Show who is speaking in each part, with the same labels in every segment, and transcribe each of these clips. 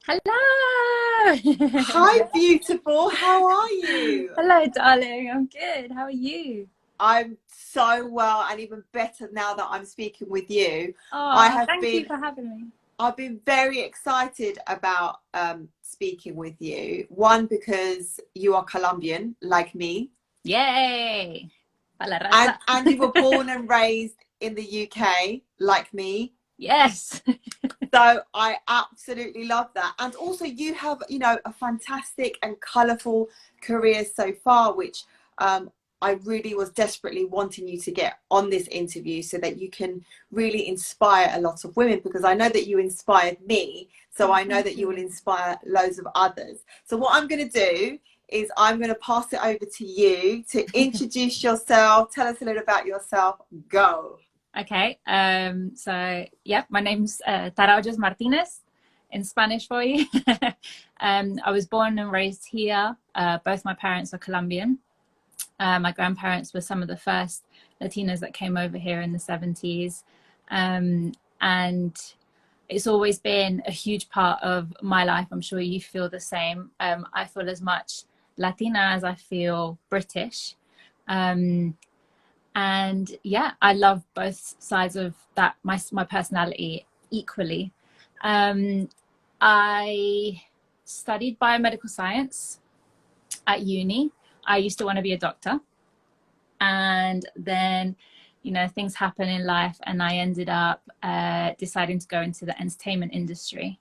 Speaker 1: Hi,
Speaker 2: Hello.
Speaker 1: beautiful. How are you?
Speaker 2: Hello, darling. I'm good. How are you?
Speaker 1: I'm so well, and even better now that I'm speaking with you. I
Speaker 2: Oh,
Speaker 1: have
Speaker 2: thank you
Speaker 1: been,
Speaker 2: for having me.
Speaker 1: I've been very excited about speaking with you. One, because you are Colombian, like me,
Speaker 2: Yay. Para la
Speaker 1: and
Speaker 2: raza.
Speaker 1: and you were born and raised in the UK, like me.
Speaker 2: Yes.
Speaker 1: So I absolutely love that. And also you have, a fantastic and colourful career so far, which I really was desperately wanting you to get on this interview so that you can really inspire a lot of women, because I know that you inspired me. So
Speaker 2: Oh,
Speaker 1: I know
Speaker 2: thank
Speaker 1: that you will
Speaker 2: you.
Speaker 1: inspire loads of others. So what I'm going to do is I'm going to pass it over to you to introduce yourself. Tell us a little about yourself. Go.
Speaker 2: Okay. Yeah, my name's Taraujas Martinez in Spanish for you. I was born and raised here. Both my parents are Colombian. My grandparents were some of the first Latinas that came over here in the 70s. And it's always been a huge part of my life. I'm sure you feel the same. I feel as much Latina as I feel British. Um, and yeah, I love both sides of that, my personality equally. Um, I studied biomedical science at uni. I used to want to be a doctor, and then things happen in life and I ended up deciding to go into the entertainment industry.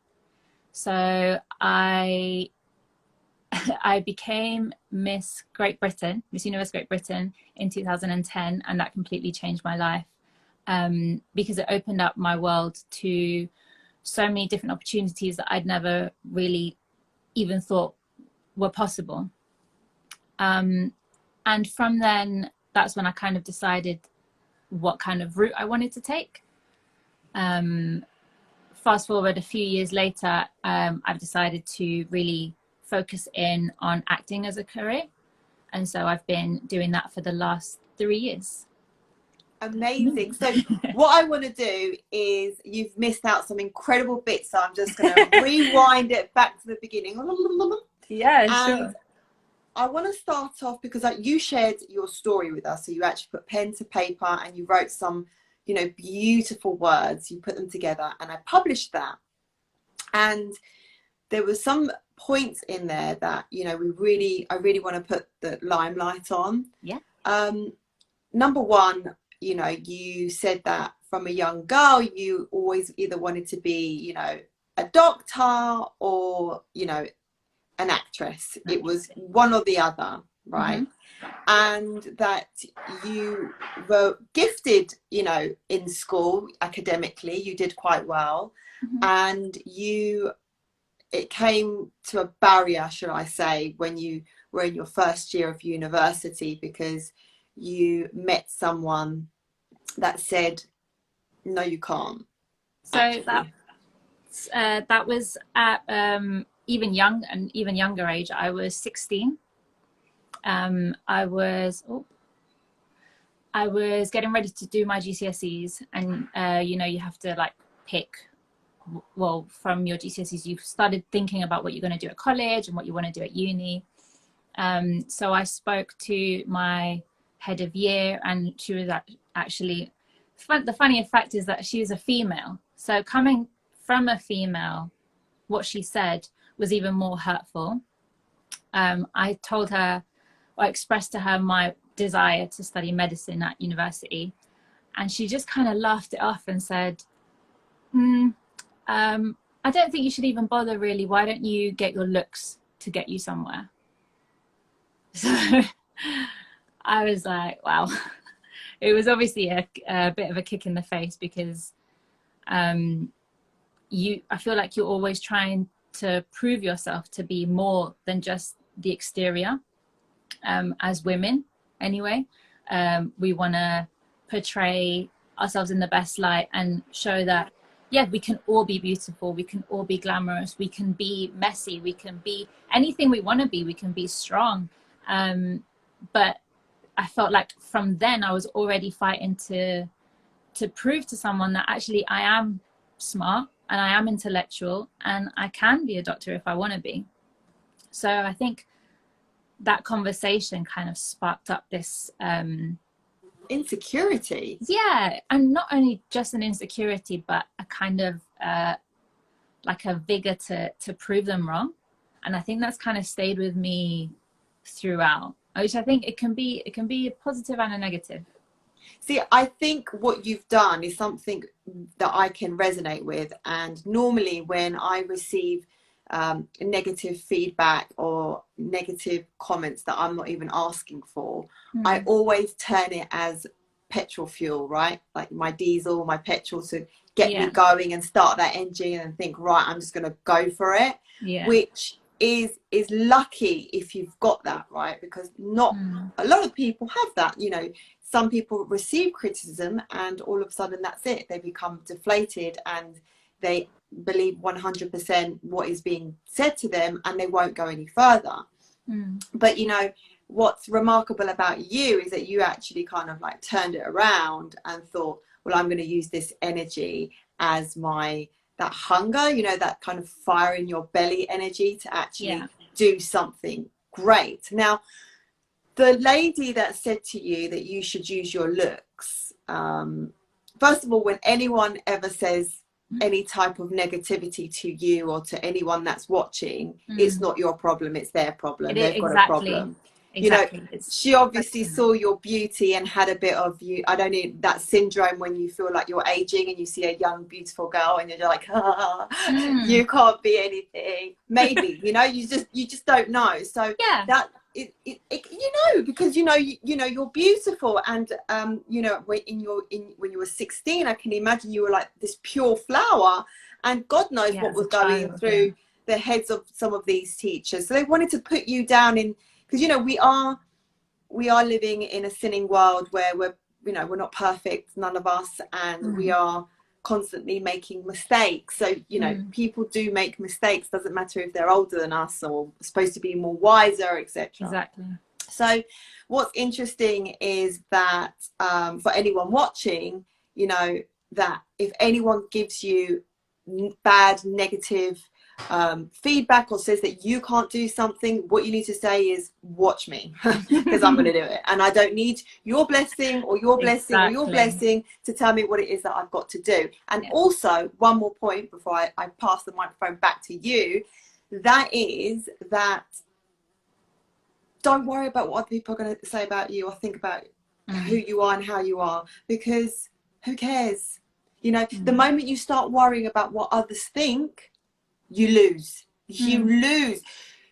Speaker 2: So I became Miss Universe Great Britain in 2010, and that completely changed my life, because it opened up my world to so many different opportunities that I'd never really even thought were possible. And from then, that's when I kind of decided what kind of route I wanted to take. Um, Fast forward a few years later, I've decided to really focus in on acting as a career. And so I've been doing that for the last 3 years.
Speaker 1: Amazing. So what I want to do is, you've missed out some incredible bits, so I'm just going to rewind it back to the beginning.
Speaker 2: Yeah,
Speaker 1: And
Speaker 2: sure.
Speaker 1: I want to start off because you shared your story with us. So you actually put pen to paper and you wrote some, beautiful words. You put them together and I published that. And there were some points in there that, I really want to put the limelight on.
Speaker 2: Yeah.
Speaker 1: Um, Number one, you said that from a young girl, you always either wanted to be, a doctor or, an actress. It was one or the other,
Speaker 2: Mm-hmm.
Speaker 1: right? And that you were gifted, in school academically, you did quite well.
Speaker 2: Mm-hmm.
Speaker 1: And it came to a barrier, shall I say, when you were in your first year of university, because you met someone that said, no, you can't,
Speaker 2: So
Speaker 1: actually.
Speaker 2: that was at even younger age. I was 16. I was getting ready to do my GCSEs, and you have to like pick. Well, from your GCSEs, you've started thinking about what you're going to do at college and what you want to do at uni. So I spoke to my head of year, and she was actually, the funny fact is that she was a female. So coming from a female, what she said was even more hurtful. I told her, or expressed to her my desire to study medicine at university, and she just kind of laughed it off and said, hmm, I don't think you should even bother really. Why don't you get your looks to get you somewhere? So I was like, wow. It was obviously a bit of a kick in the face, because um, I feel like you're always trying to prove yourself to be more than just the exterior. As women, anyway, we want to portray ourselves in the best light and show that, yeah, we can all be beautiful, we can all be glamorous, we can be messy, we can be anything we want to be, we can be strong. But I felt like from then I was already fighting to prove to someone that actually I am smart, and I am intellectual, and I can be a doctor if I want to be. So I think that conversation kind of sparked up this
Speaker 1: insecurity.
Speaker 2: Yeah, and not only just an insecurity, but a kind of like a vigor to prove them wrong. And I think that's kind of stayed with me throughout, which I think it can be a positive and a negative.
Speaker 1: See, I think what you've done is something that I can resonate with. And normally when I receive negative feedback or negative comments that I'm not even asking for, I always turn it as petrol fuel, right? Like my diesel, my petrol, to get me going and start that engine and think, right, I'm just going to go for it. Which is lucky if you've got that, right? Because not a lot of people have that. You know, some people receive criticism and all of a sudden that's it. They become deflated and they believe 100% what is being said to them and they won't go any further. But you know, what's remarkable about you is that you actually kind of like turned it around and thought, well, I'm going to use this energy as that hunger, you know, that kind of fire in your belly energy to actually do something great. Now, the lady that said to you that you should use your looks, first of all, when anyone ever says any type of negativity to you or to anyone that's watching, it's not your problem, it's their problem. They've got a problem.
Speaker 2: Exactly.
Speaker 1: You know, she obviously saw your beauty and had a bit of you. I don't know, that syndrome when you feel like you're aging and you see a young, beautiful girl and you're like, you can't be anything. Maybe, you know, you just don't know. So that it you know, because you know you're beautiful, and you know, when you were 16, I can imagine you were like this pure flower, and God knows what was going through the heads of some of these teachers. So they wanted to put you down in. Because, you know, we are living in a sinning world where we're not perfect, none of us, and we are constantly making mistakes. So, you know, people do make mistakes. Doesn't matter if they're older than us or supposed to be more wiser, etc.
Speaker 2: Exactly.
Speaker 1: So what's interesting is that for anyone watching, you know, that if anyone gives you bad, negative feedback or says that you can't do something, what you need to say is, watch me, because I'm going to do it, and I don't need your blessing or your blessing or your blessing to tell me what it is that I've got to do. And also, one more point before I pass the microphone back to you, that is that don't worry about what other people are going to say about you or think about who you are and how you are, because who cares? You know, the moment you start worrying about what others think, you lose. You lose.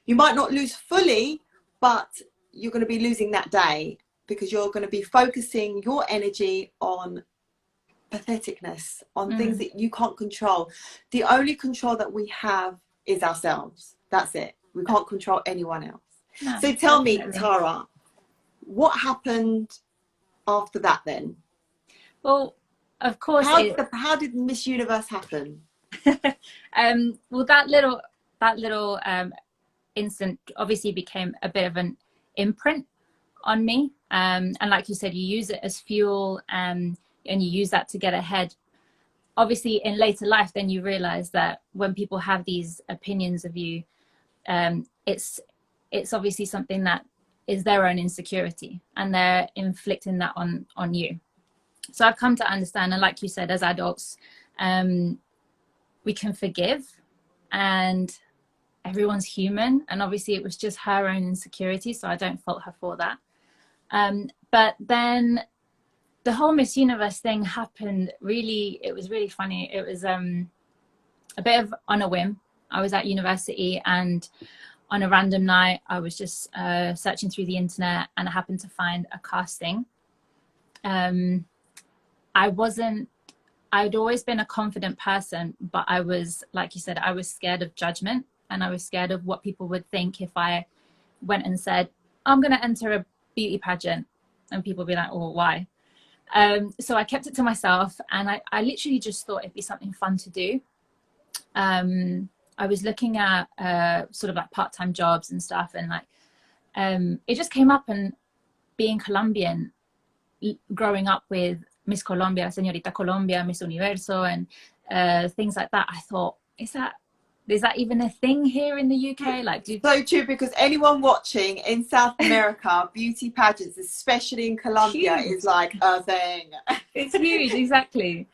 Speaker 1: You might not lose fully, but you're going to be losing that day, because you're going to be focusing your energy on patheticness, on things that you can't control. The only control that we have is ourselves. That's it. We can't control anyone else. No, so tell me, Tara, what happened after that then?
Speaker 2: Well, of course,
Speaker 1: how did Miss Universe happen?
Speaker 2: Well, that little incident obviously became a bit of an imprint on me, and like you said, you use it as fuel, and you use that to get ahead. Obviously, in later life, then you realize that when people have these opinions of you, it's obviously something that is their own insecurity, and they're inflicting that on you. So I've come to understand, and like you said, as adults, we can forgive, and everyone's human, and obviously it was just her own insecurity, so I don't fault her for that. But then the whole Miss Universe thing happened. It was really funny. It was a bit of on a whim. I was at university, and on a random night I was just searching through the internet, and I happened to find a casting. I'd always been a confident person, but I was, like you said, I was scared of judgment, and I was scared of what people would think if I went and said, I'm going to enter a beauty pageant, and people would be like, oh, why? So I kept it to myself, and I literally just thought it'd be something fun to do. I was looking at sort of like part-time jobs and stuff, and like it just came up, and being Colombian, growing up with Miss Colombia, Señorita Colombia, Miss Universo, and things like that. I thought, is that even a thing here in the UK? Like,
Speaker 1: so true, because anyone watching in South America, beauty pageants, especially in Colombia,
Speaker 2: huge.
Speaker 1: is like a thing.
Speaker 2: It's huge, exactly.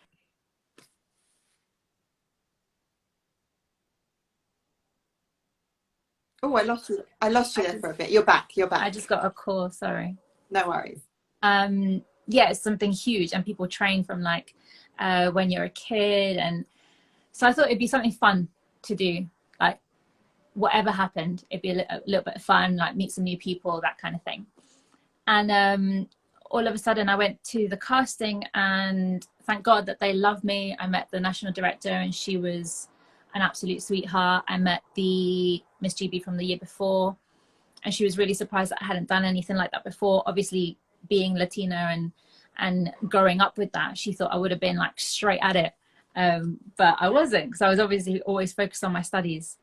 Speaker 1: Oh, I lost you there for a bit. You're back.
Speaker 2: I just got a call, sorry.
Speaker 1: No worries.
Speaker 2: Yeah, it's something huge, and people train from like when you're a kid, and so I thought it'd be something fun to do. Like, whatever happened, it'd be a little bit of fun, like meet some new people, that kind of thing. And all of a sudden I went to the casting, and thank God that they loved me. I met the national director, and she was an absolute sweetheart. I met the Miss GB from the year before, and she was really surprised that I hadn't done anything like that before. Obviously, being Latina and growing up with that, she thought I would have been like straight at it, but I wasn't, because I was obviously always focused on my studies.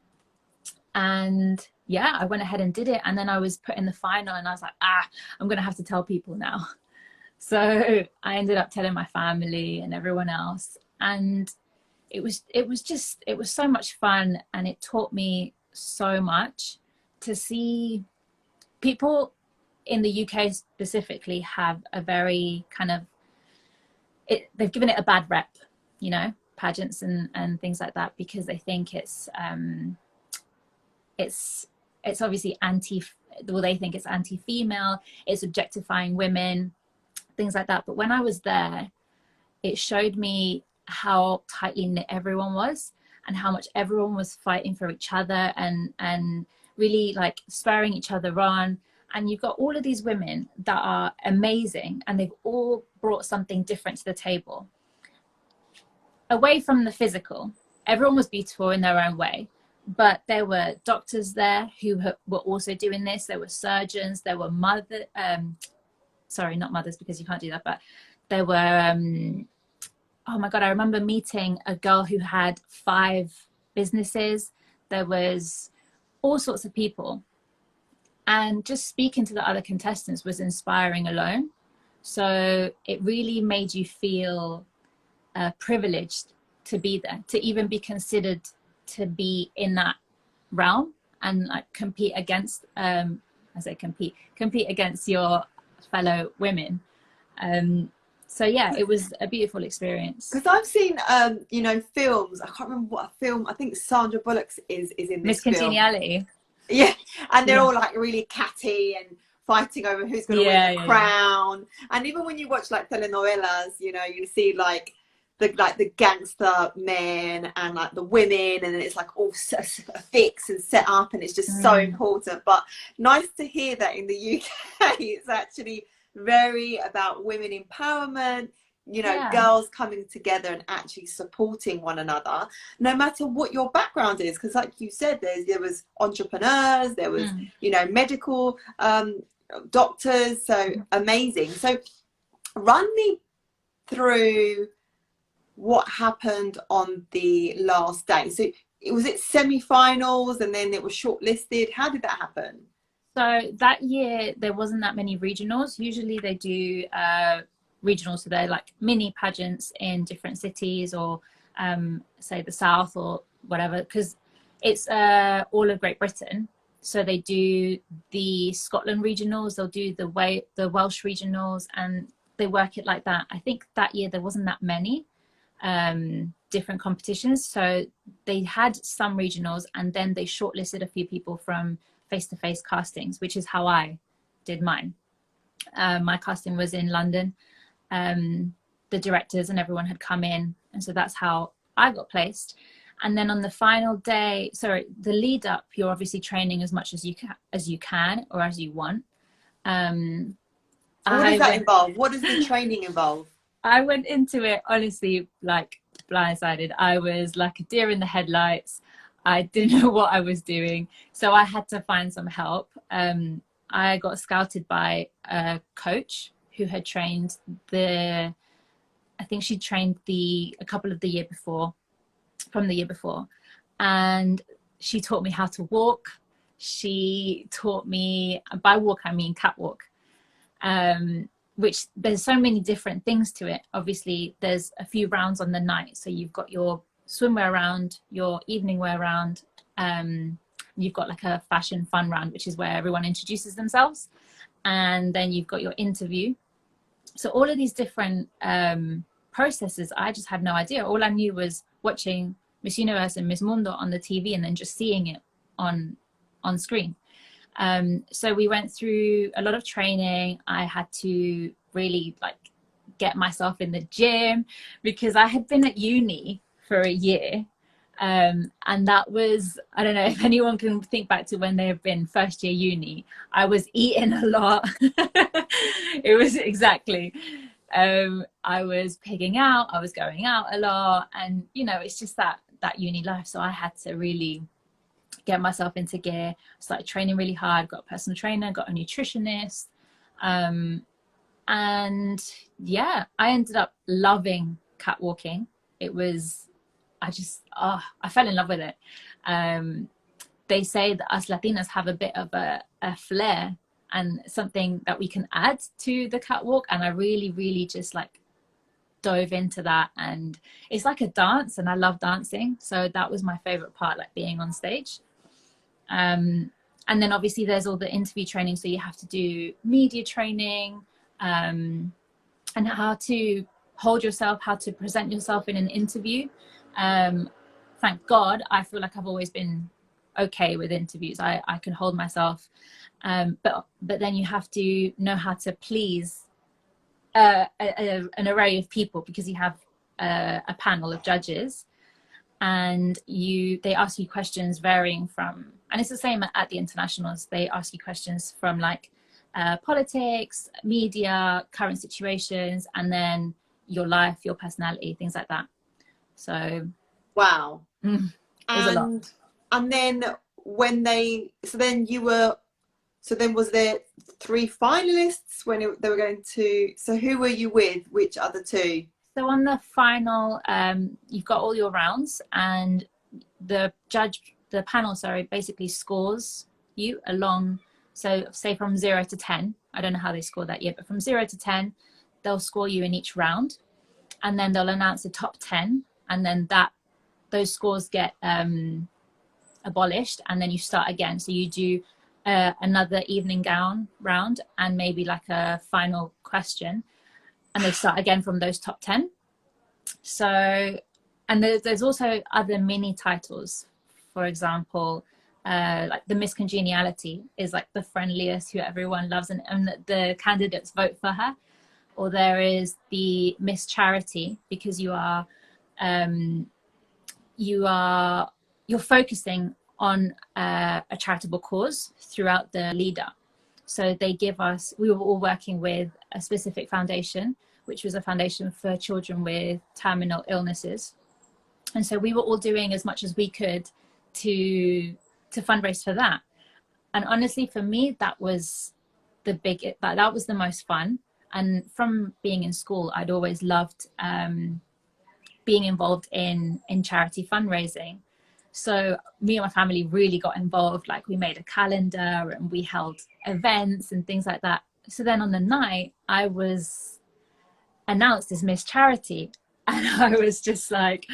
Speaker 2: And yeah, I went ahead and did it, and then I was put in the final, and I was like, I'm gonna have to tell people now. So I ended up telling my family and everyone else, and it was so much fun, and it taught me so much to see people in the UK specifically have a very kind of they've given it a bad rep, you know, pageants and things like that, because they think it's obviously they think it's anti-female, it's objectifying women, things like that. But when I was there, it showed me how tightly knit everyone was, and how much everyone was fighting for each other, and really like spurring each other on. And you've got all of these women that are amazing, and they've all brought something different to the table. Away from the physical, everyone was beautiful in their own way, but there were doctors there who were also doing this. There were surgeons, there were sorry, not mothers, because you can't do that, but there were oh my God, I remember meeting a girl who had 5 businesses. There was all sorts of people, and just speaking to the other contestants was inspiring alone. So it really made you feel privileged to be there, to even be considered to be in that realm, and like compete against compete against your fellow women. So yeah, it was a beautiful experience.
Speaker 1: Because I've seen you know, films, I can't remember what film, I think Sandra Bullock is in this
Speaker 2: Miss
Speaker 1: film.
Speaker 2: Congeniality.
Speaker 1: Yeah, and they're all like really catty and fighting over who's going to win the crown. And even when you watch like telenovelas, you know, you see like the gangster men and like the women, and it's like all fixed and set up, and it's just so important. But nice to hear that in the UK it's actually very about women empowerment, you know, girls coming together and actually supporting one another, no matter what your background is. Because like you said, there was entrepreneurs, there was you know, medical doctors, so amazing. So run me through what happened on the last day. So was it semi-finals and then it was shortlisted? How did that happen?
Speaker 2: So that year there wasn't that many regionals. Usually they do regionals, so they're like mini pageants in different cities, or say the South or whatever, because it's all of Great Britain. So they do the Scotland regionals, they'll do the Welsh regionals, and they work it like that. I think that year there wasn't that many different competitions, so they had some regionals, and then they shortlisted a few people from face-to-face castings, which is how I did mine. My casting was in London. The directors and everyone had come in, and so that's how I got placed. And then on the final day, the lead up, you're obviously training as much as you can or as you want.
Speaker 1: What does that involve? What does the training involve?
Speaker 2: I went into it honestly like blindsided. I was like a deer in the headlights. I didn't know what I was doing, so I had to find some help. I got scouted by a coach who had trained I think she trained a couple of the year before, and she taught me how to walk. She taught me, by walk I mean catwalk, which there's so many different things to it. Obviously there's a few rounds on the night, so you've got your swimwear round, your evening wear round, you've got like a fashion fun round, which is where everyone introduces themselves, and then you've got your interview. So all of these different processes, I just had no idea. All I knew was watching Miss Universe and Miss Mundo on the TV and then just seeing it on screen. So we went through a lot of training. I had to really like get myself in the gym, because I had been at uni for a year. And that was, I don't know if anyone can think back to when they've been first year uni. I was eating a lot. It was exactly, I was pigging out, I was going out a lot, and you know, it's just that uni life. So I had to really get myself into gear, started training really hard, got a personal trainer, got a nutritionist, and yeah, I ended up loving catwalking. It was, I fell in love with it. They say that us Latinas have a bit of a flair and something that we can add to the catwalk, and I really just like dove into that. And it's like a dance, and I love dancing, so that was my favorite part, like being on stage. And then obviously there's all the interview training, so you have to do media training, and how to hold yourself, how to present yourself in an interview. Thank God, I feel like I've always been okay with interviews. I can hold myself, but then you have to know how to please an array of people, because you have a panel of judges, and they ask you questions varying from, and it's the same at the internationals, they ask you questions from like politics, media, current situations, and then your life, your personality, things like that. So
Speaker 1: wow.
Speaker 2: There's a lot.
Speaker 1: And then when then was there 3 finalists when they were going to, so who were you with, which other 2?
Speaker 2: So on the final, you've got all your rounds, and the panel, basically scores you along. So say from 0 to 10, I don't know how they score that yet, but from 0 to 10, they'll score you in each round, and then they'll announce the top 10, and then those scores get abolished, and then you start again. So you do another evening gown round and maybe like a final question, and they start again from those top 10. So, and there's also other mini titles. For example, like the Miss Congeniality is like the friendliest, who everyone loves, and the candidates vote for her. Or there is the Miss Charity, because you're focusing on a charitable cause throughout the lead up. So we were all working with a specific foundation, which was a foundation for children with terminal illnesses. And so we were all doing as much as we could to fundraise for that. And honestly, for me, that was that was the most fun. And from being in school, I'd always loved being involved in charity fundraising. So me and my family really got involved. Like we made a calendar and we held events and things like that. So then on the night, I was announced as Miss Charity, and I was just like,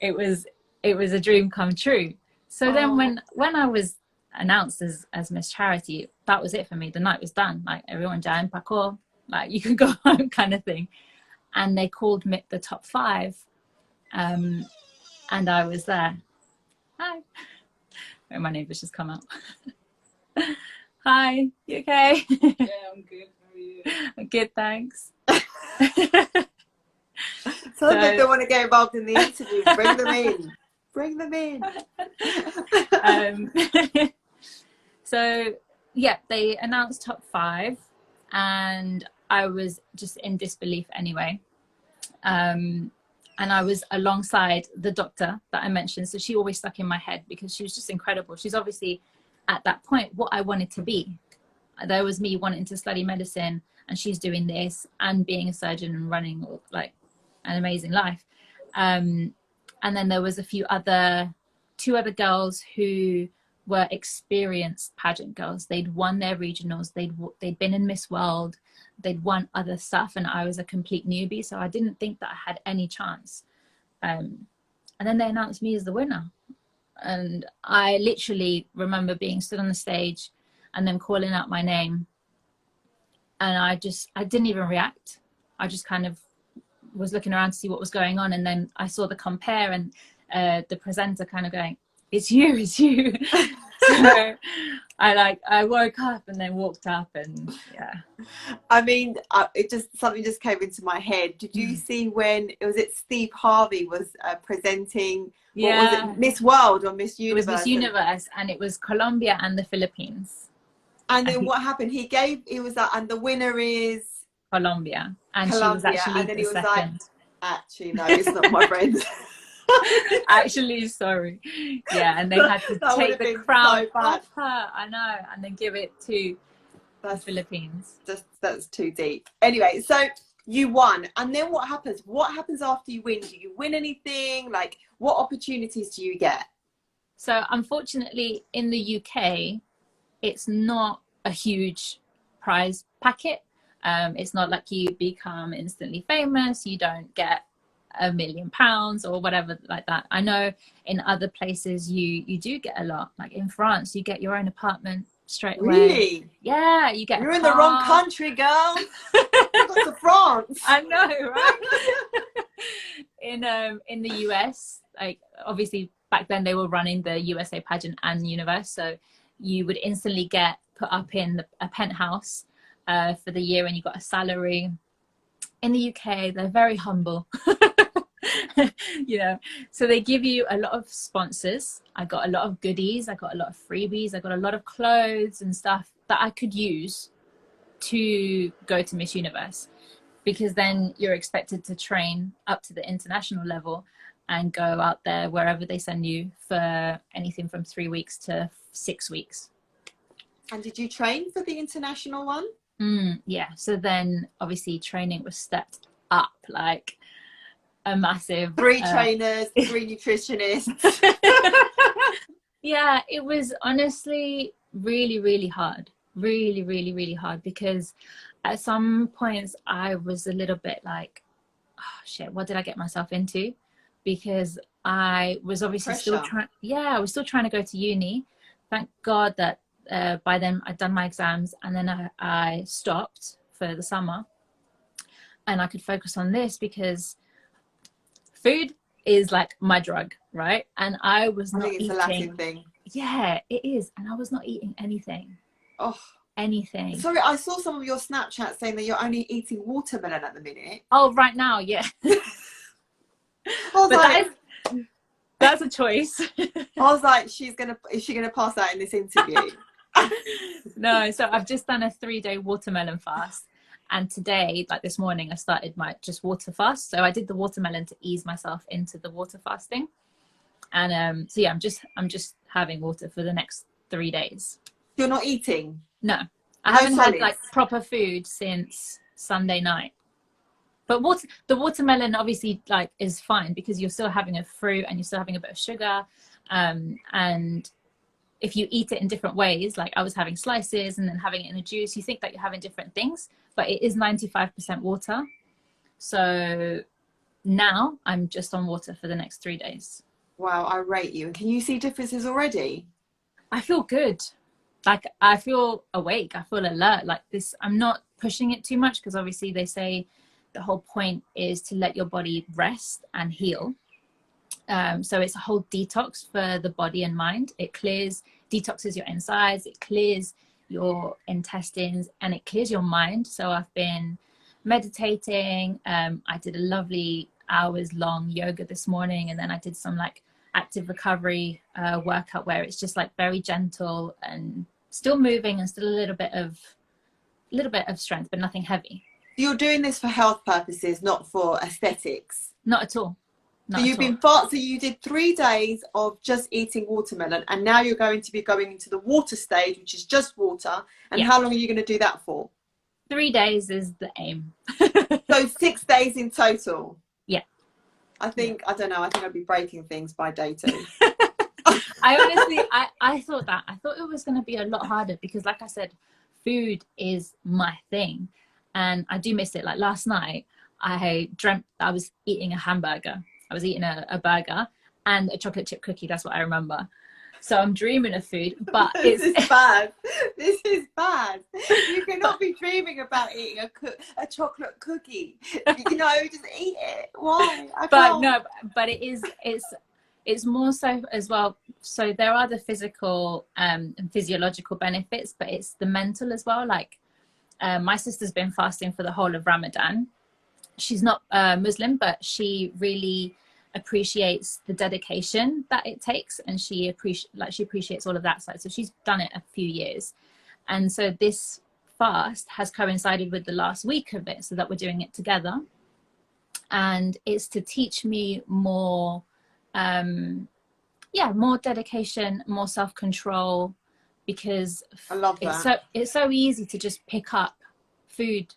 Speaker 2: it was a dream come true. So then when I was announced as Miss Charity, that was it for me. The night was done. Like everyone ja empacó, like you can go home kind of thing. And they called me the top 5, and I was there. Hi. Oh, my neighbour's just come out. Hi, you okay?
Speaker 3: Yeah, I'm good. How are you?
Speaker 2: I'm good, thanks.
Speaker 1: So if they want to get involved in the interview, bring them in. Bring them in.
Speaker 2: So yeah, they announced top 5, and I was just in disbelief anyway. And I was alongside the doctor that I mentioned, so she always stuck in my head because she was just incredible. She's obviously at that point what I wanted to be. There was me wanting to study medicine, and she's doing this and being a surgeon and running like an amazing life. And then there was two other girls who were experienced pageant girls. They'd won their regionals. They'd been in Miss World. they'd won other stuff and I was a complete newbie, so I didn't think that I had any chance. And then they announced me as the winner, and I literally remember being stood on the stage and them calling out my name, and I didn't even react. I just kind of was looking around to see what was going on, and then I saw the compare and the presenter kind of going, it's you, it's you. So I woke up and then walked up, and yeah.
Speaker 1: I mean, something just came into my head. Did you see when it Steve Harvey was presenting?
Speaker 2: Yeah.
Speaker 1: What was it, Miss World or Miss Universe?
Speaker 2: It was Miss Universe, and it was Colombia and the Philippines.
Speaker 1: And then what happened? He was like, and the winner is
Speaker 2: Colombia, and
Speaker 1: Colombia,
Speaker 2: she was actually
Speaker 1: and then he was
Speaker 2: second.
Speaker 1: like, actually, no, it's not my friend.
Speaker 2: Actually, sorry. Yeah, and they had to take the crown off her. I know, and then give it to the Philippines.
Speaker 1: That's too deep. Anyway, so you won, and then what happens? What happens after you win? Do you win anything? Like, what opportunities do you get?
Speaker 2: So, unfortunately, in the UK, it's not a huge prize packet. It's not like you become instantly famous. You don't get £1 million or whatever like that. I know in other places you do get a lot. Like in France, you get your own apartment straight away.
Speaker 1: Really?
Speaker 2: Yeah, you get.
Speaker 1: You're in the wrong country, girl. You got to France.
Speaker 2: I know, right? In the US, like obviously back then they were running the USA pageant and Universe, so you would instantly get put up in a penthouse for the year, and you got a salary. In the UK, they're very humble. You know, so they give you a lot of sponsors. I got a lot of goodies, I got a lot of freebies, I got a lot of clothes and stuff that I could use to go to Miss Universe, because then you're expected to train up to the international level and go out there wherever they send you for anything from 3 weeks to 6 weeks.
Speaker 1: And did you train for the international one?
Speaker 2: Yeah, so then obviously training was stepped up, like a massive
Speaker 1: 3 trainers, 3 nutritionists.
Speaker 2: Yeah, it was honestly really hard, really hard, because at some points I was a little bit like, oh shit, what did I get myself into? Because I was obviously still trying to go to uni. Thank God that by then I'd done my exams, and then I stopped for the summer, and I could focus on this, because food is like my drug, right? And I was not eating.
Speaker 1: I think it's a Latin thing.
Speaker 2: Yeah, it is. And I was not eating anything.
Speaker 1: Oh,
Speaker 2: anything.
Speaker 1: Sorry, I saw some of your Snapchat saying that you're only eating watermelon at the minute.
Speaker 2: Oh, right now, yeah. That's a choice.
Speaker 1: I was like, is she gonna pass out in this interview?
Speaker 2: No, so I've just done a 3-day watermelon fast, and today, like this morning, I started my just water fast. So I did the watermelon to ease myself into the water fasting, and so yeah, I'm just having water for the next 3 days.
Speaker 1: You're not eating?
Speaker 2: No, I haven't had like proper food since Sunday night. But the watermelon obviously like is fine, because you're still having a fruit and you're still having a bit of sugar, and if you eat it in different ways, like I was having slices and then having it in a juice, you think that you're having different things, but it is 95% water. So now I'm just on water for the next 3 days.
Speaker 1: Wow, I rate you. And can you see differences already?
Speaker 2: I feel good. Like I feel awake. I feel alert. Like this, I'm not pushing it too much, because obviously they say the whole point is to let your body rest and heal. So it's a whole detox for the body and mind. It detoxes your insides, it clears your intestines, and it clears your mind. So I've been meditating. I did a lovely hours-long yoga this morning, and then I did some like active recovery workout where it's just like very gentle and still moving and still a little bit of strength, but nothing heavy.
Speaker 1: You're doing this for health purposes, not for aesthetics?
Speaker 2: Not at all.
Speaker 1: So you did 3 days of just eating watermelon, and now you're going to be going into the water stage, which is just water. And how long are you going to do that for?
Speaker 2: 3 days is the aim.
Speaker 1: So 6 days in total?
Speaker 2: Yeah.
Speaker 1: I don't know, I think I'd be breaking things by day 2.
Speaker 2: I honestly, I thought it was going to be a lot harder, because like I said, food is my thing. and I do miss it. Like last night, I dreamt that I was eating a hamburger. I was eating a burger and a chocolate chip cookie. That's what I remember. So I'm dreaming of food, but
Speaker 1: This is bad. This is bad. You cannot be dreaming about eating a chocolate cookie. You know, just eat it. Why? I
Speaker 2: but
Speaker 1: can't.
Speaker 2: no, but it's more so as well. So there are the physical and physiological benefits, but it's the mental as well. Like my sister's been fasting for the whole of Ramadan. She's not Muslim, but she really appreciates the dedication that it takes, and she appreciates all of that side. So she's done it a few years, and so this fast has coincided with the last week of it, so that we're doing it together. And it's to teach me more more dedication, more self-control, because
Speaker 1: I love that.
Speaker 2: it's so easy to just pick up food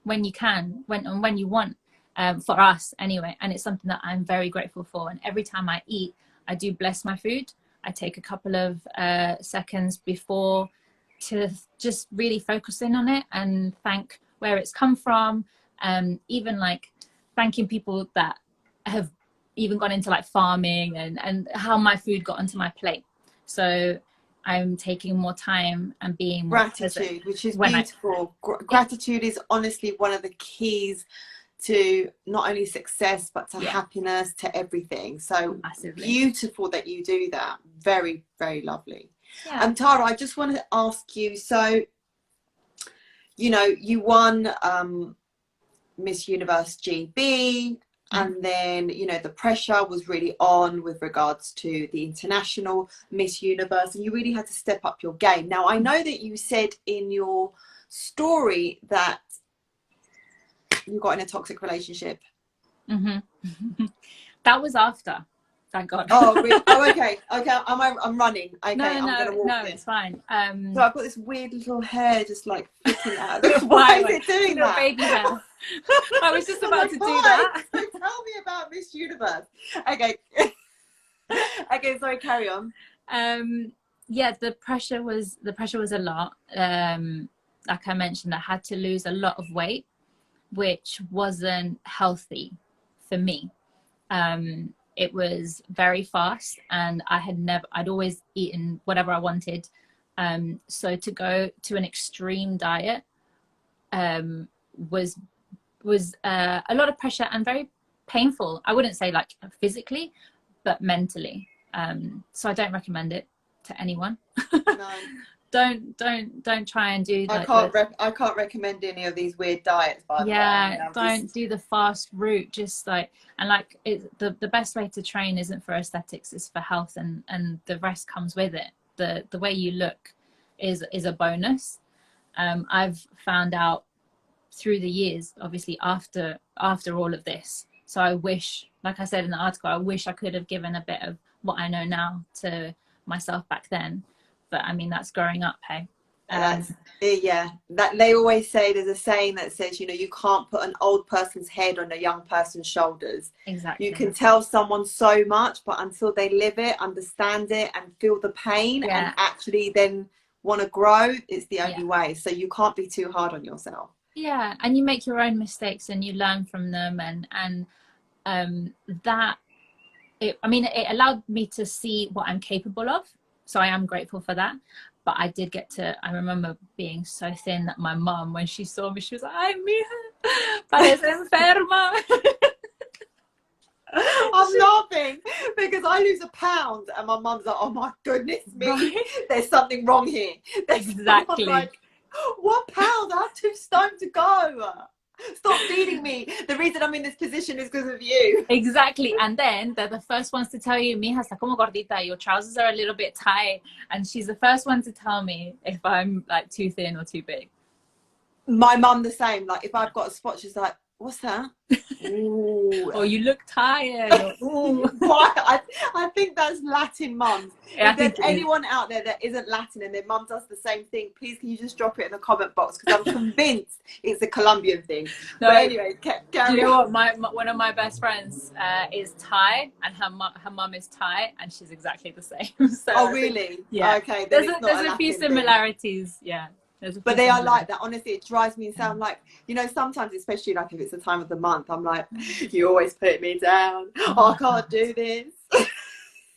Speaker 2: when you can, when you want, for us anyway. And it's something that I'm very grateful for. And every time I eat, I do bless my food. I take a couple of seconds before to just really focus in on it and thank where it's come from. Even like thanking people that have even gone into like farming and how my food got onto my plate. So I'm taking more time and being more
Speaker 1: Gratitude, which is beautiful. Gratitude is honestly one of the keys to not only success but to happiness, to everything. So massively beautiful that you do that. Very, very lovely. Tara, I just want to ask you, so you know, you won Miss Universe GB, and then, you know, the pressure was really on with regards to the international Miss Universe, and you really had to step up your game. Now, I know that you said in your story that you got in a toxic relationship.
Speaker 2: That was after, thank God.
Speaker 1: Oh, really? Oh, okay. I'm running. Okay,
Speaker 2: no,
Speaker 1: I'm gonna walk
Speaker 2: it's fine.
Speaker 1: So I've got this weird little hair just like flicking out. Why
Speaker 2: Why
Speaker 1: is it doing that?
Speaker 2: Baby hair. I was just about to do that.
Speaker 1: So tell me about Miss Universe. Okay. Okay, sorry, carry on.
Speaker 2: The pressure was a lot. Like I mentioned, I had to lose a lot of weight, which wasn't healthy for me. It was very fast, and I'd always eaten whatever I wanted. So to go to an extreme diet was a lot of pressure and very painful. I wouldn't say like physically, but mentally. So I don't recommend it to anyone.
Speaker 1: No.
Speaker 2: Don't try and do
Speaker 1: I can't recommend any of these weird diets, by the way.
Speaker 2: Don't do the fast route. Just like, and like the best way to train isn't for aesthetics, it's for health, and the rest comes with it. The way you look is a bonus. I've found out through the years, obviously after all of this. So I wish, like I said in the article, I wish I could have given a bit of what I know now to myself back then. But I mean, that's growing up, hey.
Speaker 1: That they always say, there's a saying that says, you know, you can't put an old person's head on a young person's shoulders.
Speaker 2: Exactly.
Speaker 1: You can tell someone so much, but until they live it, understand it, and feel the pain, and actually then want to grow, it's the only way. So you can't be too hard on yourself.
Speaker 2: Yeah, and you make your own mistakes and you learn from them, and it allowed me to see what I'm capable of. So I am grateful for that. But I remember being so thin that my mum, when she saw me, she was like, "Ay, mija, parece enferma."
Speaker 1: I'm laughing because I lose a pound and my mum's like, "Oh my goodness me, right? There's something wrong here."
Speaker 2: Exactly.
Speaker 1: Like, what pound? I have 2 stone to go. Stop feeding me. The reason I'm in this position is because of you.
Speaker 2: Exactly. And then they're the first ones to tell you, "Mija, está como gordita, your trousers are a little bit tight." And she's the first one to tell me if I'm like too thin or too big.
Speaker 1: My mum the same. Like if I've got a spot, she's like, "What's that?" Ooh.
Speaker 2: Or you look tired. Or,
Speaker 1: I think that's Latin mums. If there's anyone out there that isn't Latin and their mum does the same thing, please can you just drop it in the comment box, because I'm convinced it's a Colombian thing. No, but anyway,
Speaker 2: do you know what? One of my best friends is Thai, and her mum is Thai, and she's exactly the same. So
Speaker 1: oh really?
Speaker 2: Yeah.
Speaker 1: Okay.
Speaker 2: There's a few similarities. Yeah.
Speaker 1: But they are like that. Honestly, it drives me insane. I'm like, you know, sometimes, especially like if it's the time of the month, I'm like, you always put me down. Oh, I can't do this.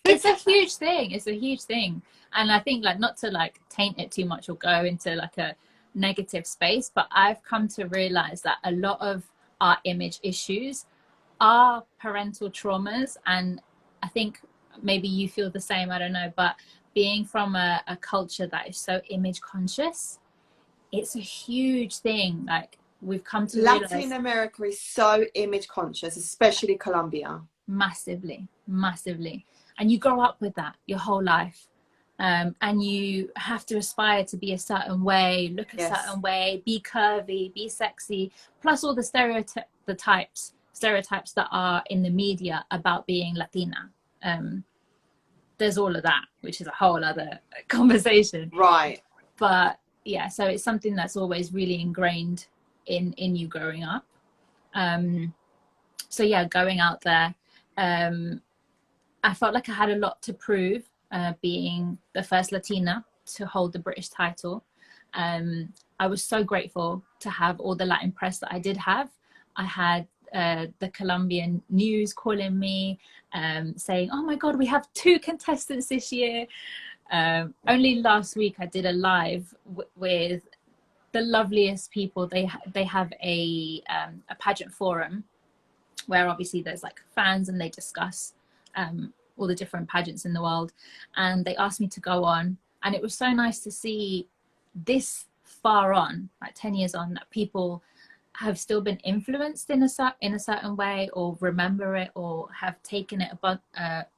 Speaker 2: It's a huge thing. It's a huge thing. And I think, like, not to like taint it too much or go into like a negative space, but I've come to realize that a lot of our image issues are parental traumas. And I think maybe you feel the same, I don't know, but being from a culture that is so image conscious, it's a huge thing. Like, we've come to realize
Speaker 1: Latin America is so image conscious, especially Colombia.
Speaker 2: Massively. And you grow up with that your whole life. And you have to aspire to be a certain way, look a certain way, be curvy, be sexy, plus all the stereotypes that are in the media about being Latina. There's all of that, which is a whole other conversation.
Speaker 1: Right.
Speaker 2: But yeah, so it's something that's always really ingrained in you growing up. So yeah, going out there, I felt like I had a lot to prove, being the first Latina to hold the British title. I was so grateful to have all the Latin press that I did have. I had the Colombian news calling me, saying, oh my God, we have 2 contestants this year. Only last week I did a live with the loveliest people. They have a pageant forum where obviously there's like fans and they discuss all the different pageants in the world. And they asked me to go on, and it was so nice to see this far on, like 10 years on, that people have still been influenced in a certain way, or remember it, or have taken it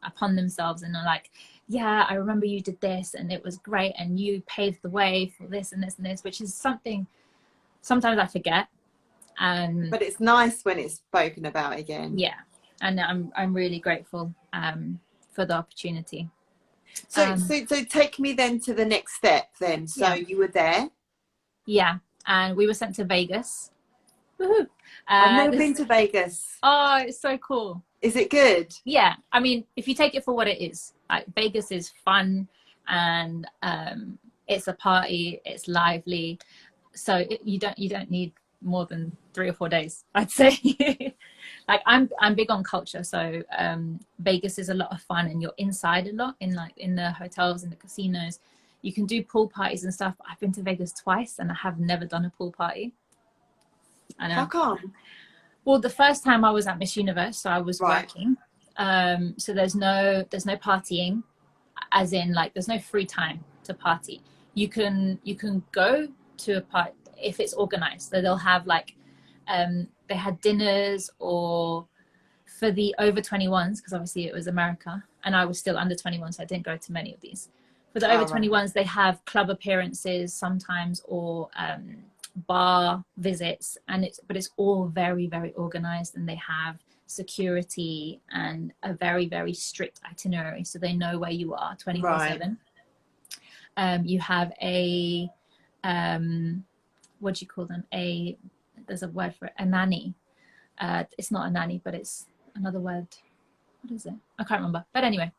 Speaker 2: upon themselves and are like, yeah, I remember you did this and it was great and you paved the way for this and this and this, which is something sometimes I forget.
Speaker 1: But it's nice when it's spoken about again.
Speaker 2: Yeah, and I'm really grateful for the opportunity.
Speaker 1: So take me then to the next step then. So you were there.
Speaker 2: Yeah, and we were sent to Vegas. Woohoo!
Speaker 1: I've never been to Vegas.
Speaker 2: Oh, it's so cool.
Speaker 1: Is it good?
Speaker 2: Yeah, I mean, if you take it for what it is, like, Vegas is fun, and it's a party, it's lively, so you don't need more than 3 or 4 days, I'd say. Like, I'm big on culture, so Vegas is a lot of fun, and you're inside a lot in the hotels and the casinos. You can do pool parties and stuff. I've been to Vegas twice and I have never done a pool party. I know.
Speaker 1: How come?
Speaker 2: Well, the first time I was at Miss Universe, so I was working. So there's no partying, as in, like, there's no free time to party. You can go to a party if it's organized. So they'll have like they had dinners, or for the over 21s, because obviously it was America and I was still under 21, so I didn't go to many of these. For the over 21s, they have club appearances sometimes, or bar visits, and it's all very, very organized, and they have security and a very, very strict itinerary, so they know where you are 24/7. You have a what do you call them, there's a word for it, a nanny. It's not a nanny, but it's another word. What is it? I can't remember. But anyway,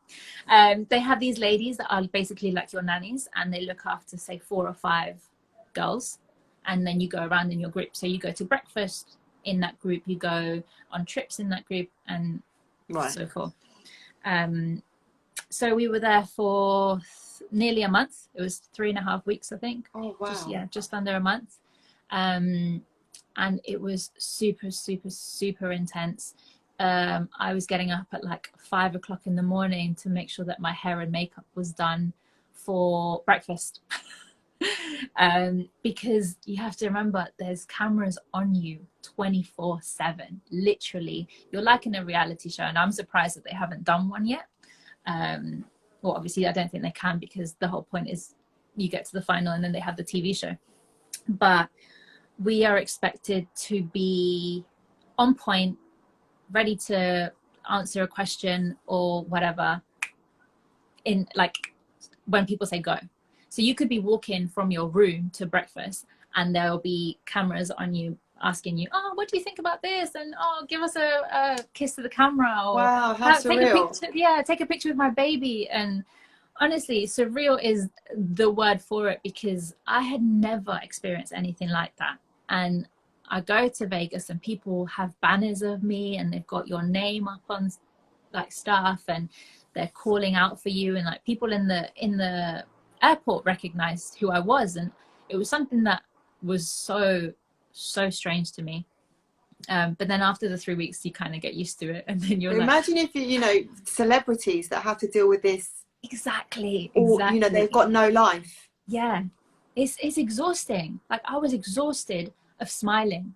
Speaker 2: they have these ladies that are basically like your nannies, and they look after, say, 4 or 5 girls, and then you go around in your group. So you go to breakfast in that group, you go on trips in that group, and so forth. So we were there for nearly a month. It was 3.5 weeks, I think.
Speaker 1: Oh, wow.
Speaker 2: Just under a month. And it was super, super, super intense. I was getting up at like 5 o'clock in the morning to make sure that my hair and makeup was done for breakfast. Because you have to remember, there's cameras on you 24/7. Literally, you're like in a reality show, and I'm surprised that they haven't done one yet. Well, obviously I don't think they can, because the whole point is you get to the final and then they have the TV show. But we are expected to be on point, ready to answer a question or whatever, in like when people say go. So you could be walking from your room to breakfast, and there'll be cameras on you asking you, oh, what do you think about this? And, oh, give us a kiss to the camera. Or,
Speaker 1: wow, how surreal.
Speaker 2: take a picture with my baby. And honestly, surreal is the word for it, because I had never experienced anything like that. And I go to Vegas and people have banners of me and they've got your name up on like stuff, and they're calling out for you, and like people in the airport recognized who I was, and it was something that was so strange to me. But then after the 3 weeks, you kind of get used to it, and then you're
Speaker 1: imagine if you know, celebrities that have to deal with this.
Speaker 2: Exactly.
Speaker 1: Or you know, they've got no life.
Speaker 2: Yeah, it's exhausting. Like, I was exhausted of smiling,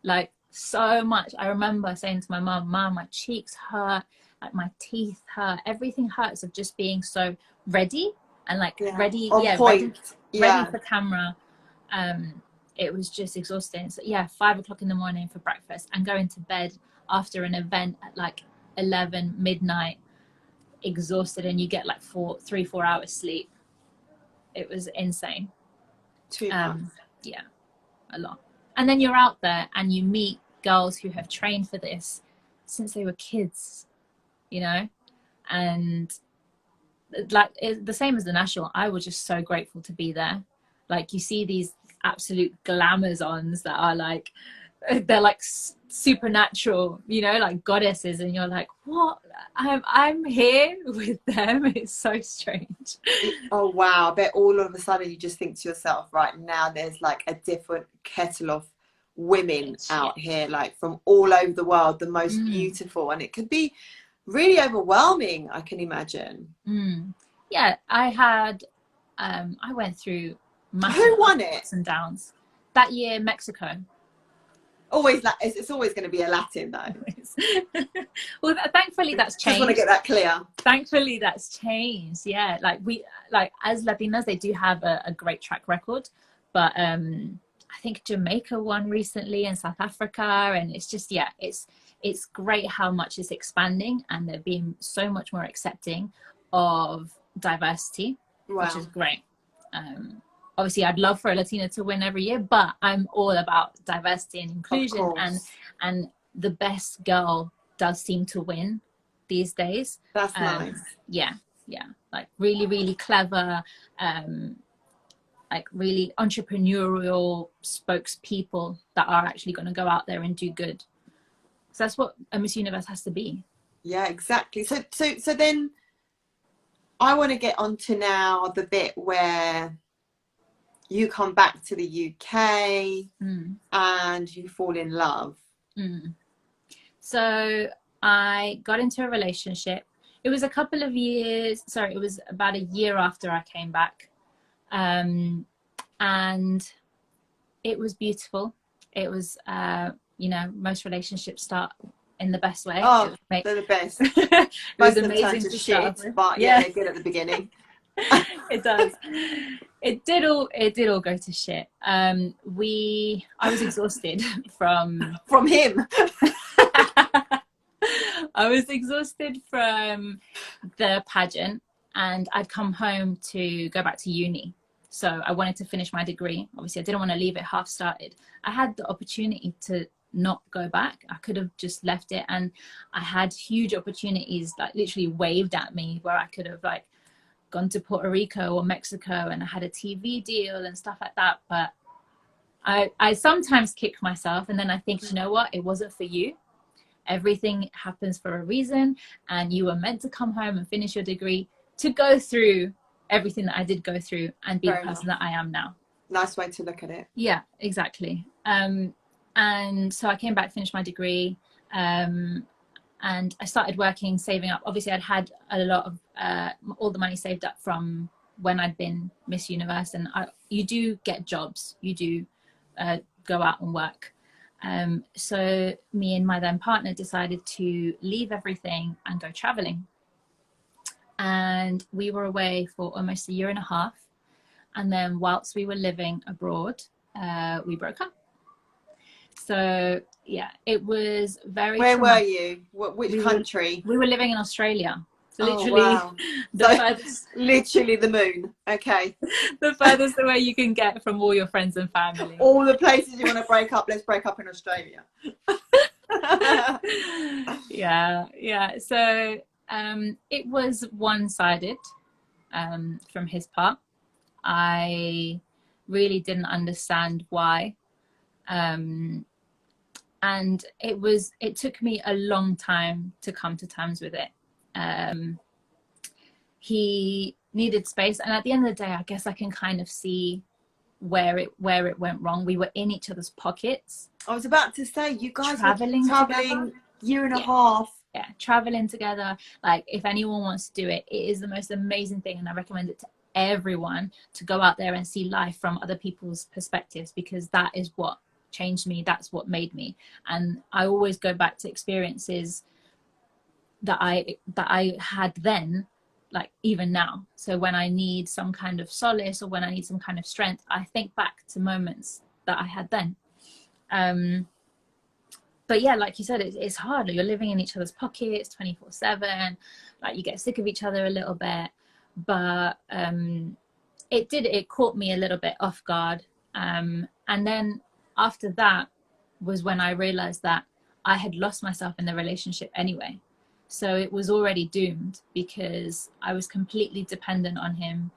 Speaker 2: like, so much. I remember saying to my mum, my cheeks hurt, like my teeth hurt, everything hurts of just being so ready and like ready for camera. It was just exhausting. So yeah, 5 o'clock in the morning for breakfast and going to bed after an event at like 11 midnight, exhausted, and you get like 3-4 hours sleep. It was insane.
Speaker 1: Too much.
Speaker 2: Yeah, a lot. And then you're out there and you meet girls who have trained for this since they were kids, you know, and like the same as the national. I was just so grateful to be there. Like, you see these absolute glamazons that are like, they're like supernatural, you know, like goddesses, and you're like, what? I'm here with them. It's so strange.
Speaker 1: Oh wow, I bet all of a sudden you just think to yourself, right now there's like a different kettle of women out here, like from all over the world, the most beautiful, and it could be really overwhelming, I can imagine.
Speaker 2: Yeah, I had I went through massive
Speaker 1: Who won it?
Speaker 2: ups and downs that year. Mexico.
Speaker 1: Always, it's always going to be a Latin though.
Speaker 2: Well, thankfully that's changed.
Speaker 1: Just want to get that clear.
Speaker 2: Thankfully that's changed. Yeah, like we, like as Latinas, they do have a great track record, but I think Jamaica won recently, and South Africa, and it's just, yeah, it's great how much it's expanding, and they're being so much more accepting of diversity, which is great. Obviously I'd love for a Latina to win every year, but I'm all about diversity and inclusion, and the best girl does seem to win these days.
Speaker 1: That's nice.
Speaker 2: Yeah, like really, really clever, like really entrepreneurial spokespeople that are actually going to go out there and do good. So that's what a Miss Universe has to be.
Speaker 1: Yeah, exactly. So then I want to get on to now the bit where you come back to the UK and you fall in love.
Speaker 2: So I got into a relationship. It was a couple of years, sorry, it was about a year after I came back. And it was beautiful. It was, you know, most relationships start in the best way.
Speaker 1: Oh, they're the best.
Speaker 2: It
Speaker 1: Most
Speaker 2: was
Speaker 1: of them turn
Speaker 2: amazing
Speaker 1: to
Speaker 2: to start
Speaker 1: shit,
Speaker 2: with.
Speaker 1: but yeah, they're good at the beginning.
Speaker 2: It does. It did all go to shit. I was exhausted from
Speaker 1: him.
Speaker 2: I was exhausted from the pageant, and I'd come home to go back to uni. So I wanted to finish my degree. Obviously I didn't want to leave it half started. I had the opportunity to not go back. I could have just left it, and I had huge opportunities like literally waved at me where I could have like gone to Puerto Rico or Mexico, and I had a TV deal and stuff like that. But I sometimes kick myself, and then I think, you know what, it wasn't for you. Everything happens for a reason, and you were meant to come home and finish your degree to go through everything that I did go through and be the person that I am now.
Speaker 1: Nice way to look at it.
Speaker 2: Yeah, exactly. And so I came back, finished my degree, and I started working, saving up. Obviously I'd had a lot of all the money saved up from when I'd been Miss Universe, and you do get jobs, you do go out and work. So me and my then partner decided to leave everything and go traveling. And we were away for almost a year and a half. And then whilst we were living abroad, we broke up. So yeah, it was very
Speaker 1: Where
Speaker 2: traumatic.
Speaker 1: were you? Which country?
Speaker 2: We were living in Australia. So
Speaker 1: literally,
Speaker 2: wow. Furthest,
Speaker 1: literally the moon. Okay.
Speaker 2: The furthest away you can get from all your friends and family.
Speaker 1: All the places you want to break up, let's break up in Australia.
Speaker 2: Yeah. So it was one-sided. from his part. I really didn't understand why. And it took me a long time to come to terms with it. He needed space, and at the end of the day, I guess I can kind of see where it went wrong. We were in each other's pockets.
Speaker 1: I was about to say, you guys
Speaker 2: traveling
Speaker 1: were traveling year and a half.
Speaker 2: Yeah, traveling together. Like, if anyone wants to do it, it is the most amazing thing, and I recommend it to everyone, to go out there and see life from other people's perspectives, because that is what changed me. That's what made me. And I always go back to experiences that I had then, like even now. So when I need some kind of solace, or when I need some kind of strength, I think back to moments that I had then. But yeah, like you said, it's hard. You're living in each other's pockets 24/7. Like, you get sick of each other a little bit. But it caught me a little bit off guard. And then after that was when I realized that I had lost myself in the relationship anyway. So it was already doomed, because I was completely dependent on him.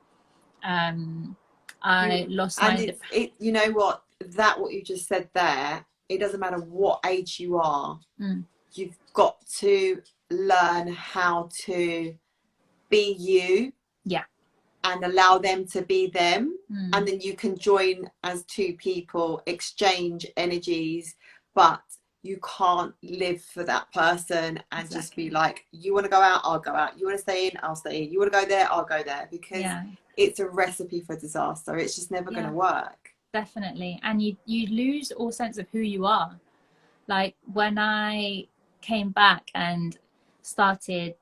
Speaker 2: I lost my...
Speaker 1: You know what? What you just said there, it doesn't matter what age you are. You've got to learn how to be you.
Speaker 2: Yeah.
Speaker 1: And allow them to be them. And then you can join as two people, exchange energies, but you can't live for that person and just be like, you want to go out, I'll go out. You want to stay in, I'll stay in. You want to go there, I'll go there. Because it's a recipe for disaster. It's just never going to work.
Speaker 2: Definitely. And you lose all sense of who you are. Like, when I came back and started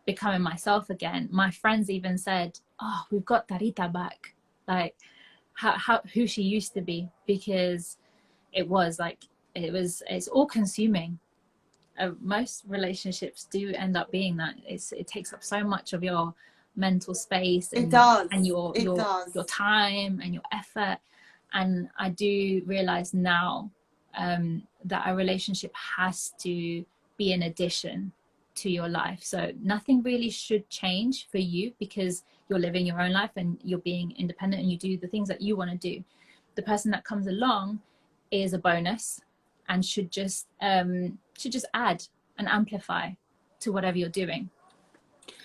Speaker 2: becoming myself again, my friends even said, oh, we've got Tarita back, like who she used to be. Because it's all consuming. Most relationships do end up being that. It takes up so much of your mental space, and,
Speaker 1: it does.
Speaker 2: And your time and your effort. And I do realize now that a relationship has to be an addition to your life. So nothing really should change for you, because you're living your own life and you're being independent and you do the things that you want to do. The person that comes along is a bonus, and should just add and amplify to whatever you're doing.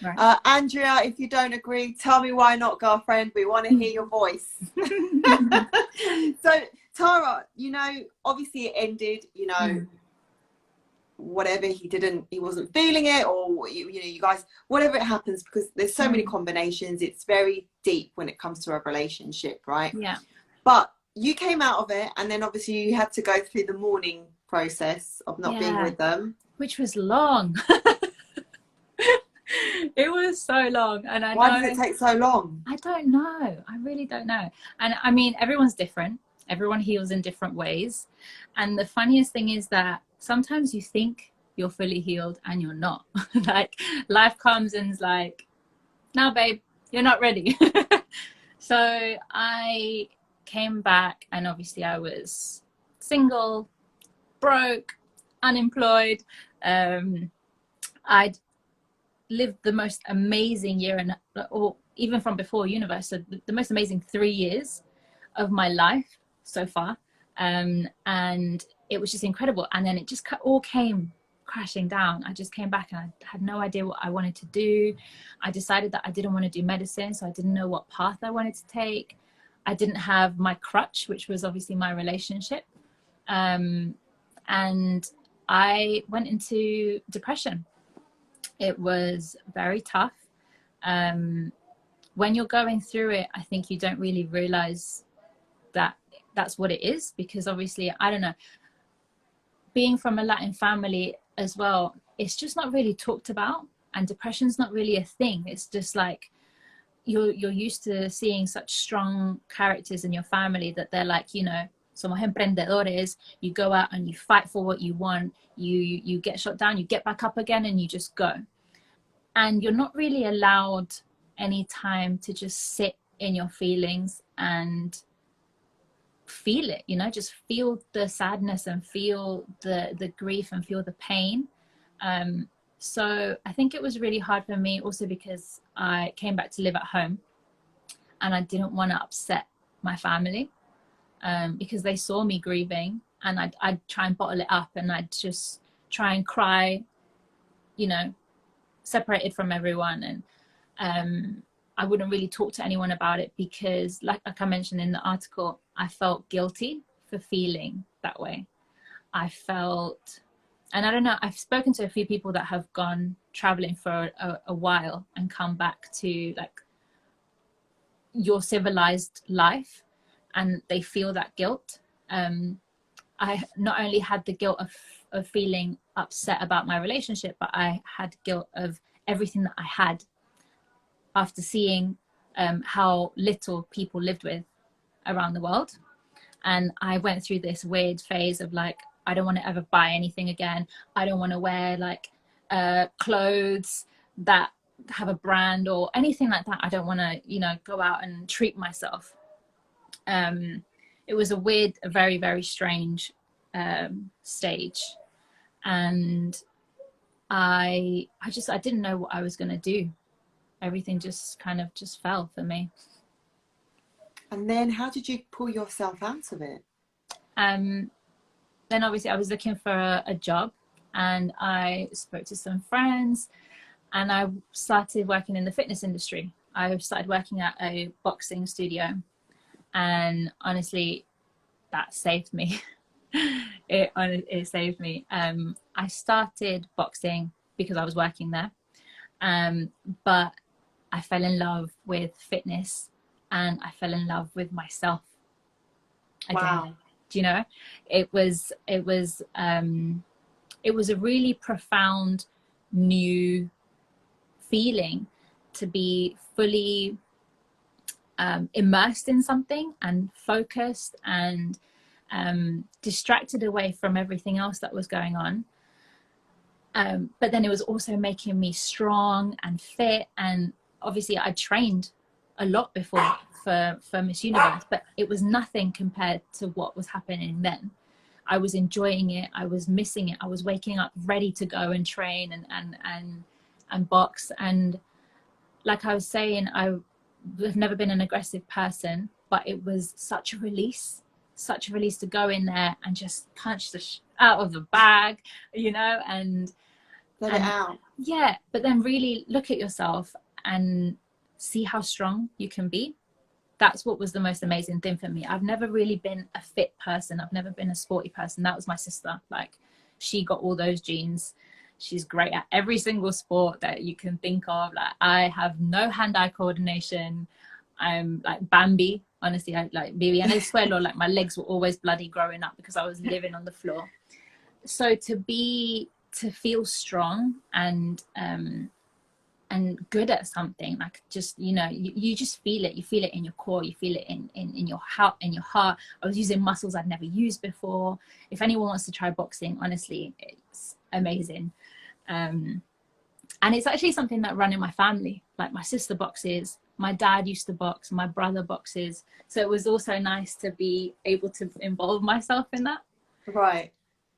Speaker 2: Right.
Speaker 1: Andrea, if you don't agree, tell me why not, girlfriend. We want to hear your voice. So Tara, obviously it ended, whatever, he wasn't feeling it, or you guys, whatever it happens, because there's so many combinations. It's very deep when it comes to a relationship, right?
Speaker 2: Yeah.
Speaker 1: But you came out of it, and then obviously you had to go through the mourning process of not being with them,
Speaker 2: which was long. It was so long. And
Speaker 1: why does it take so long?
Speaker 2: I don't know. I really don't know. And I mean, everyone's different. Everyone heals in different ways. And the funniest thing is that sometimes you think you're fully healed and you're not. Like, life comes and is like, no, babe, you're not ready. So I came back, and obviously I was single, broke, unemployed. I'd lived the most amazing year, or even from before university, so the most amazing 3 years of my life so far. And it was just incredible. And then it just all came crashing down. I just came back and I had no idea what I wanted to do. I decided that I didn't want to do medicine, so I didn't know what path I wanted to take. I didn't have my crutch, which was obviously my relationship. And I went into depression. It was very tough. When you're going through it, I think you don't really realize that that's what it is, because obviously, I don't know, being from a Latin family as well, it's just not really talked about, and depression's not really a thing. It's just like, you're used to seeing such strong characters in your family that they're like, somos emprendedores. You go out and you fight for what you want. You get shot down, you get back up again, and you just go. And you're not really allowed any time to just sit in your feelings and feel it, just feel the sadness and feel the grief and feel the pain. So I think it was really hard for me also because I came back to live at home and I didn't want to upset my family, because they saw me grieving, and I'd try and bottle it up, and I'd just try and cry, you know, separated from everyone. And I wouldn't really talk to anyone about it because, like I mentioned in the article, I felt guilty for feeling that way. I felt, and I don't know, I've spoken to a few people that have gone traveling for a while and come back to like your civilized life, and they feel that guilt. I not only had the guilt of feeling upset about my relationship, but I had guilt of everything that I had after seeing how little people lived with around the world. And I went through this weird phase of like, I don't want to ever buy anything again. I don't want to wear like clothes that have a brand or anything like that. I don't want to, you know, go out and treat myself. It was a very, very strange stage. And I didn't know what I was going to do. Everything just kind of just fell for me.
Speaker 1: And then how did you pull yourself out of it?
Speaker 2: Then obviously I was looking for a job, and I spoke to some friends, and I started working in the fitness industry. I started working at a boxing studio, and honestly, that saved me. It saved me. I started boxing because I was working there, but I fell in love with fitness, and I fell in love with myself again.
Speaker 1: Wow.
Speaker 2: Do you know, it was a really profound new feeling to be fully immersed in something and focused and distracted away from everything else that was going on. But then it was also making me strong and fit, and obviously I trained a lot before for Miss Universe, but it was nothing compared to what was happening then. I was enjoying it. I was missing it. I was waking up ready to go and train and box. And like I was saying, I've never been an aggressive person, but it was such a release to go in there and just punch the out of the bag, you know, and
Speaker 1: let it out.
Speaker 2: Yeah, but then really look at yourself and see how strong you can be. That's what was the most amazing thing for me. I've never really been a fit person. I've never been a sporty person. That was my sister. Like, she got all those genes. She's great at every single sport that you can think of. Like, I have no hand-eye coordination. I'm like Bambi. Honestly, I like Viviana Suelo. Like, my legs were always bloody growing up because I was living on the floor. So to feel strong and good at something, like, just, you know, you just feel it. You feel it in your core. You feel it in your heart. I was using muscles I'd never used before. If anyone wants to try boxing, honestly, it's amazing. And it's actually something that ran in my family. Like, my sister boxes, my dad used to box, my brother boxes. So it was also nice to be able to involve myself in that.
Speaker 1: Right.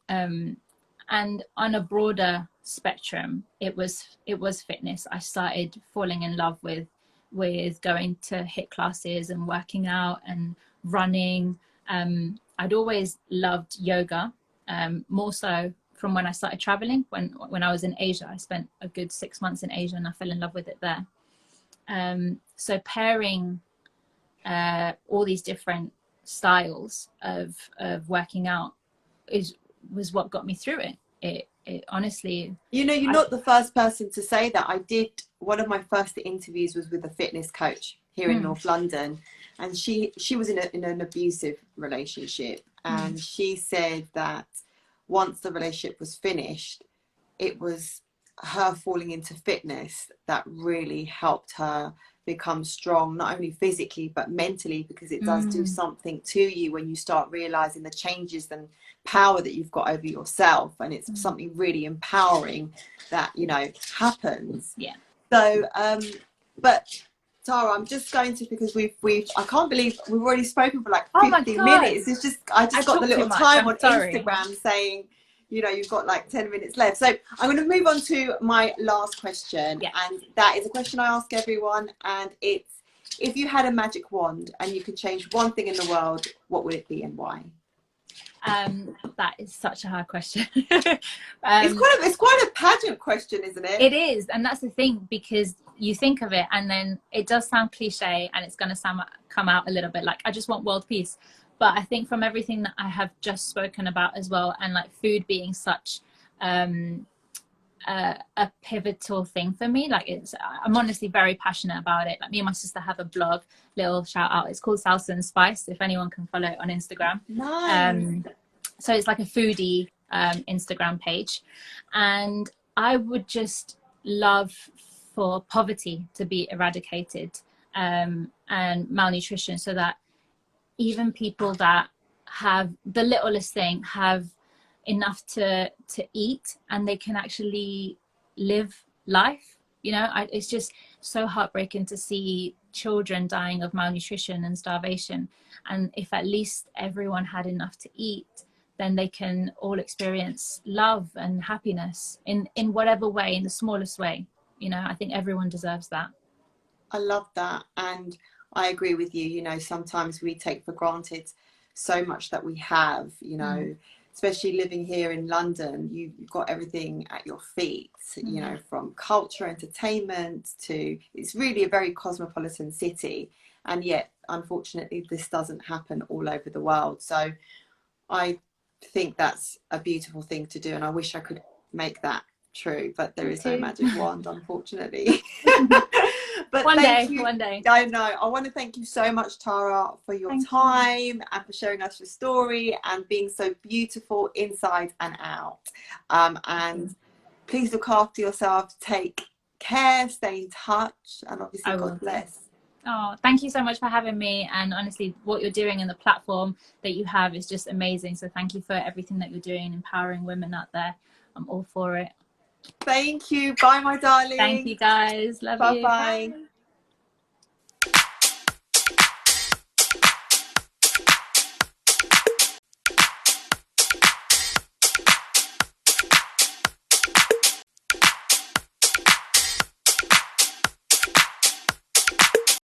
Speaker 2: And on a broader spectrum, it was fitness. I started falling in love with going to HIIT classes and working out and running. I'd always loved yoga, more so from when I started traveling. When I was in Asia, I spent a good 6 months in Asia, and I fell in love with it there. So pairing all these different styles of working out was what got me through it. It honestly,
Speaker 1: you know, you're not the first person to say that. I did, one of my first interviews was with a fitness coach here in North London, and she was in an abusive relationship, and she said that once the relationship was finished, it was her falling into fitness that really helped her become strong, not only physically but mentally, because it does do something to you when you start realizing the changes and power that you've got over yourself, and it's something really empowering that, you know, happens.
Speaker 2: Yeah.
Speaker 1: So but Tara, I'm just going to, because we've I can't believe we've already spoken for like 50 minutes. It's just I got the little time on Instagram saying you know, you've got like 10 minutes left. So I'm going to move on to my last question.
Speaker 2: Yeah.
Speaker 1: And that is a question I ask everyone. And it's, if you had a magic wand and you could change one thing in the world, what would it be and why?
Speaker 2: That is such a hard question.
Speaker 1: It's quite a pageant question, isn't it?
Speaker 2: It is, and that's the thing, because you think of it and then it does sound cliche, and it's going to come out a little bit like I just want world peace. But I think from everything that I have just spoken about as well, and like food being such a pivotal thing for me, like I'm honestly very passionate about it. Like me and my sister have a blog, little shout out, it's called Salsa and Spice, if anyone can follow it on Instagram.
Speaker 1: Nice.
Speaker 2: So it's like a foodie Instagram page, and I would just love for poverty to be eradicated, and malnutrition, so that even people that have the littlest thing have enough to eat, and they can actually live life. You know, it's just so heartbreaking to see children dying of malnutrition and starvation. And if at least everyone had enough to eat, then they can all experience love and happiness in whatever way, in the smallest way. You know, I think everyone deserves that.
Speaker 1: I love that. And I agree with you. You know, sometimes we take for granted so much that we have, you know, especially living here in London, you've got everything at your feet, you know, from culture, entertainment to, it's really a very cosmopolitan city. And yet, unfortunately, this doesn't happen all over the world. So I think that's a beautiful thing to do. And I wish I could make that true, but there is no magic wand, unfortunately. But
Speaker 2: one day.
Speaker 1: I know. I want to thank you so much, Tara, for your time and for sharing us your story and being so beautiful inside and out. And please look after yourself, take care, stay in touch, and obviously God bless.
Speaker 2: Oh, thank you so much for having me. And honestly, what you're doing and the platform that you have is just amazing. So thank you for everything that you're doing, empowering women out there. I'm all for it.
Speaker 1: Thank you. Bye, my darling.
Speaker 2: Thank you, guys. Love you.
Speaker 1: Bye-bye.
Speaker 2: Bye.